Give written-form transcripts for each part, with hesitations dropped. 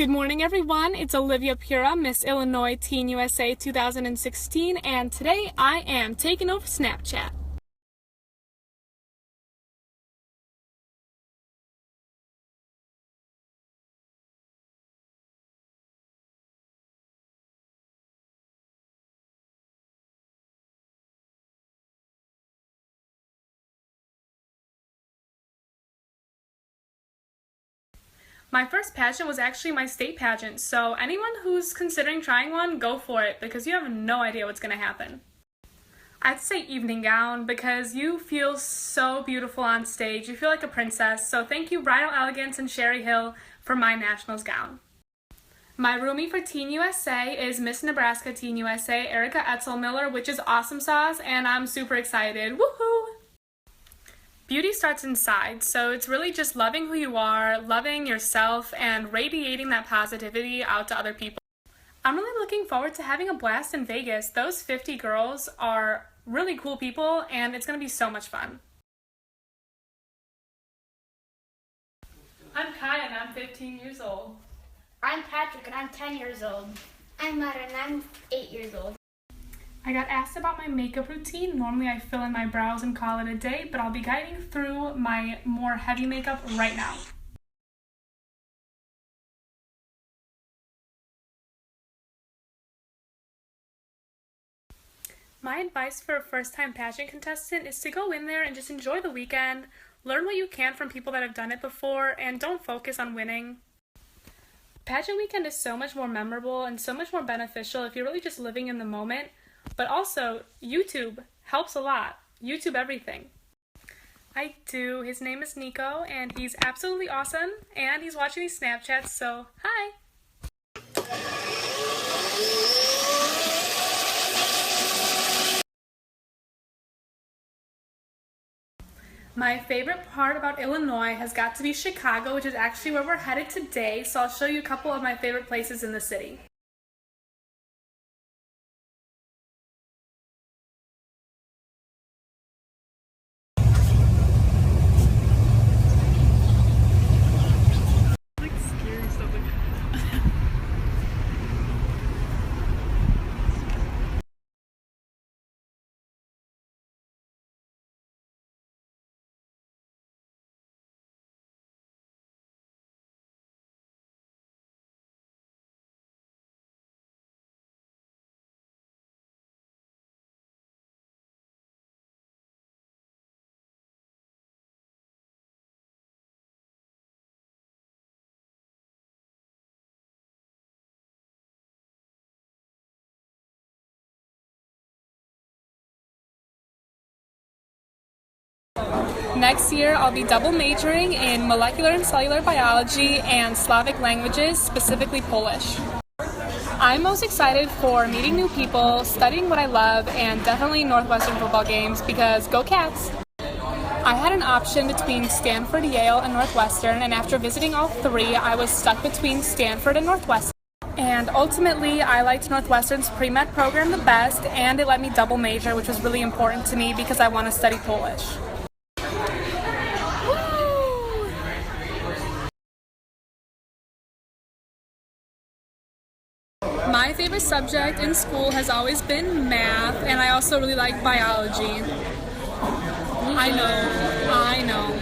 Good morning, everyone. It's Olivia Pura, Miss Illinois Teen USA 2016, and today I am taking over Snapchat. My first pageant was actually my state pageant, so anyone who's considering trying one, go for it, because you have no idea what's going to happen. I'd say evening gown, because you feel so beautiful on stage. You feel like a princess, so thank you Bridal Elegance and Sherry Hill for my nationals gown. My roomie for Teen USA is Miss Nebraska Teen USA, Erica Etzel-Miller, which is awesome sauce, and I'm super excited. Woohoo! Beauty starts inside, so it's really just loving who you are, loving yourself, and radiating that positivity out to other people. I'm really looking forward to having a blast in Vegas. Those 50 girls are really cool people, and it's going to be so much fun. I'm Kaya, and I'm 15 years old. I'm Patrick, and I'm 10 years old. I'm Mara, and I'm 8 years old. I got asked about my makeup routine. Normally I fill in my brows and call it a day, but I'll be guiding through my more heavy makeup right now. My advice for a first-time pageant contestant is to go in there and just enjoy the weekend, learn what you can from people that have done it before, and don't focus on winning. Pageant weekend is so much more memorable and so much more beneficial if you're really just living in the moment. But also, YouTube helps a lot. YouTube everything. I do. His name is Nico, and he's absolutely awesome, and he's watching these Snapchats, so hi! My favorite part about Illinois has got to be Chicago, which is actually where we're headed today, so I'll show you a couple of my favorite places in the city. Next year, I'll be double majoring in molecular and cellular biology and Slavic languages, specifically Polish. I'm most excited for meeting new people, studying what I love, and definitely Northwestern football games because go Cats! I had an option between Stanford, Yale, and Northwestern, and after visiting all three, I was stuck between Stanford and Northwestern. And ultimately, I liked Northwestern's pre-med program the best, and it let me double major, which was really important to me because I want to study Polish. My favorite subject in school has always been math, and I also really like biology. I know.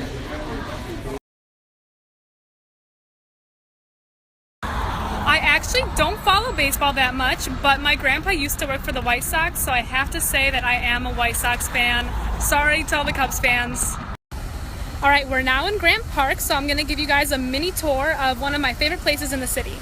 I actually don't follow baseball that much, but my grandpa used to work for the White Sox, so I have to say that I am a White Sox fan. Sorry to all the Cubs fans. Alright, we're now in Grant Park, so I'm going to give you guys a mini tour of one of my favorite places in the city.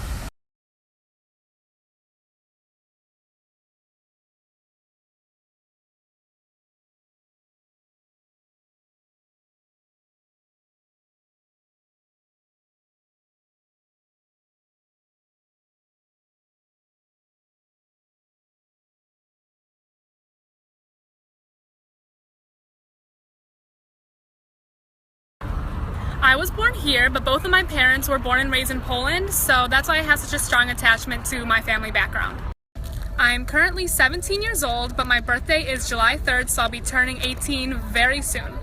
I was born here, but both of my parents were born and raised in Poland, so that's why I have such a strong attachment to my family background. I'm currently 17 years old, but my birthday is July 3rd, so I'll be turning 18 very soon.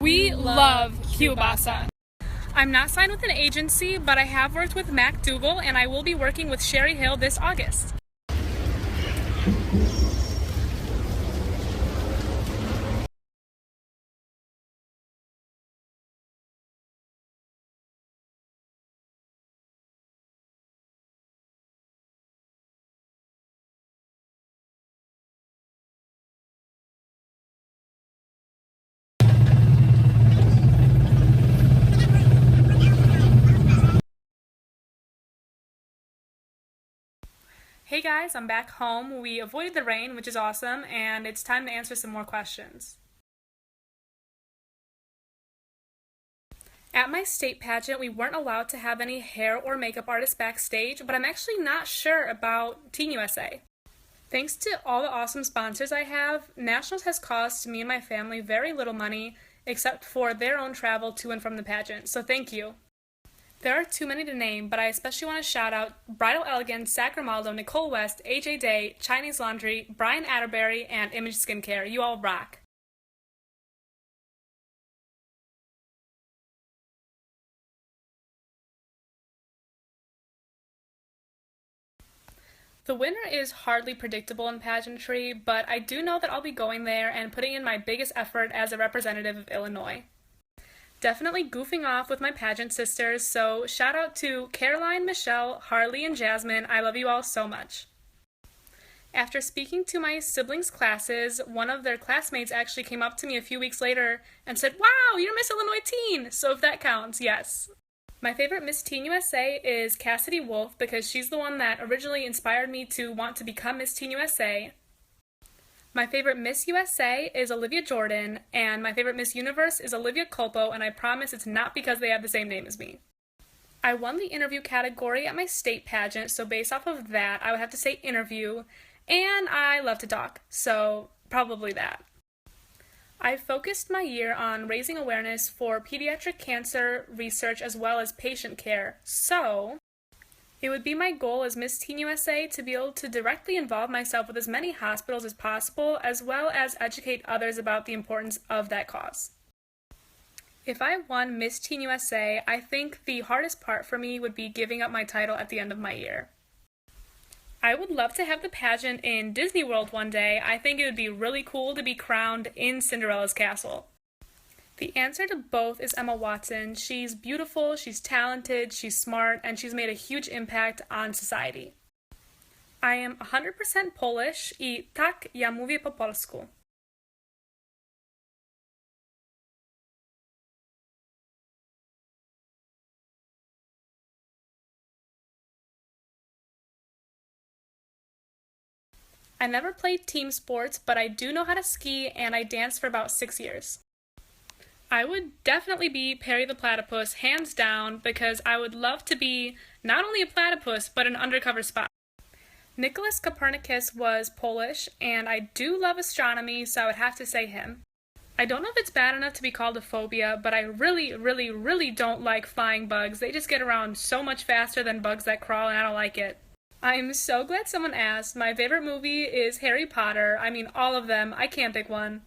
We love kielbasa. I'm not signed with an agency, but I have worked with MacDougall, and I will be working with Sherry Hill this August. Hey guys, I'm back home. We avoided the rain, which is awesome, and it's time to answer some more questions. At my state pageant, we weren't allowed to have any hair or makeup artists backstage, but I'm actually not sure about Teen USA. Thanks to all the awesome sponsors I have, Nationals has cost me and my family very little money, except for their own travel to and from the pageant, so thank you. There are too many to name, but I especially want to shout out Bridal Elegance, Sacramaldo, Nicole West, AJ Day, Chinese Laundry, Brian Atterbury, and Image Skincare. You all rock. The winner is hardly predictable in pageantry, but I do know that I'll be going there and putting in my biggest effort as a representative of Illinois. Definitely goofing off with my pageant sisters, so shout out to Caroline, Michelle, Harley, and Jasmine. I love you all so much. After speaking to my siblings' classes, one of their classmates actually came up to me a few weeks later and said, "Wow, you're Miss Illinois Teen!" So if that counts, yes. My favorite Miss Teen USA is Cassidy Wolf because she's the one that originally inspired me to want to become Miss Teen USA. My favorite Miss USA is Olivia Jordan, and my favorite Miss Universe is Olivia Culpo, and I promise it's not because they have the same name as me. I won the interview category at my state pageant, so based off of that, I would have to say interview, and I love to talk, so probably that. I focused my year on raising awareness for pediatric cancer research as well as patient care, so it would be my goal as Miss Teen USA to be able to directly involve myself with as many hospitals as possible, as well as educate others about the importance of that cause. If I won Miss Teen USA, I think the hardest part for me would be giving up my title at the end of my year. I would love to have the pageant in Disney World one day. I think it would be really cool to be crowned in Cinderella's castle. The answer to both is Emma Watson. She's beautiful, she's talented, she's smart, and she's made a huge impact on society. I am 100% Polish I tak, ja mówię po polsku. I never played team sports, but I do know how to ski, and I danced for about 6 years. I would definitely be Perry the Platypus, hands down, because I would love to be not only a platypus, but an undercover spy. Nicholas Copernicus was Polish, and I do love astronomy, so I would have to say him. I don't know if it's bad enough to be called a phobia, but I really don't like flying bugs. They just get around so much faster than bugs that crawl, and I don't like it. I'm so glad someone asked. My favorite movie is Harry Potter. I mean, all of them. I can't pick one.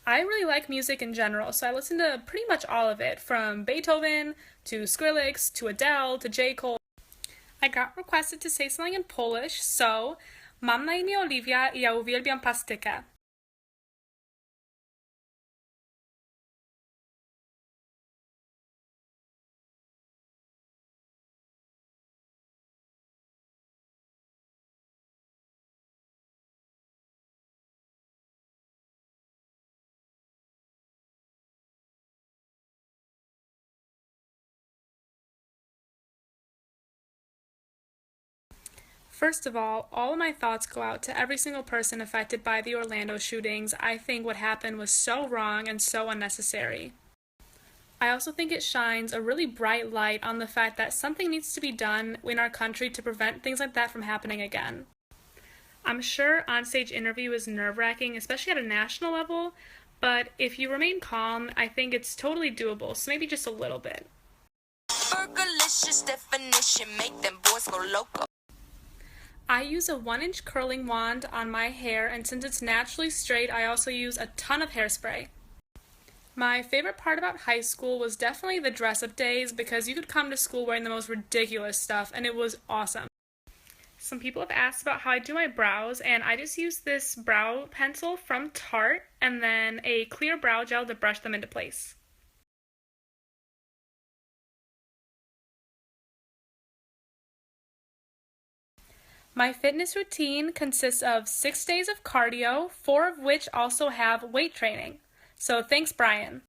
I really like music in general, so I listen to pretty much all of it, from Beethoven to Skrillex to Adele to J. Cole. I got requested to say something in Polish, so mam na imię Olivia I ja uwielbiam plastykę. First of all of my thoughts go out to every single person affected by the Orlando shootings. I think what happened was so wrong and so unnecessary. I also think it shines a really bright light on the fact that something needs to be done in our country to prevent things like that from happening again. I'm sure onstage interview is nerve-wracking, especially at a national level, but if you remain calm, I think it's totally doable, so maybe just a little bit. Burgerlicious definition, make them boys go loco. I use a 1-inch curling wand on my hair, and since it's naturally straight, I also use a ton of hairspray. My favorite part about high school was definitely the dress-up days because you could come to school wearing the most ridiculous stuff and it was awesome. Some people have asked about how I do my brows, and I just use this brow pencil from Tarte and then a clear brow gel to brush them into place. My fitness routine consists of 6 days of cardio, 4 of which also have weight training. So thanks, Brian.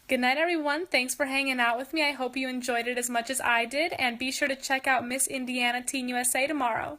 Good night, everyone. Thanks for hanging out with me. I hope you enjoyed it as much as I did, and be sure to check out Miss Indiana Teen USA tomorrow.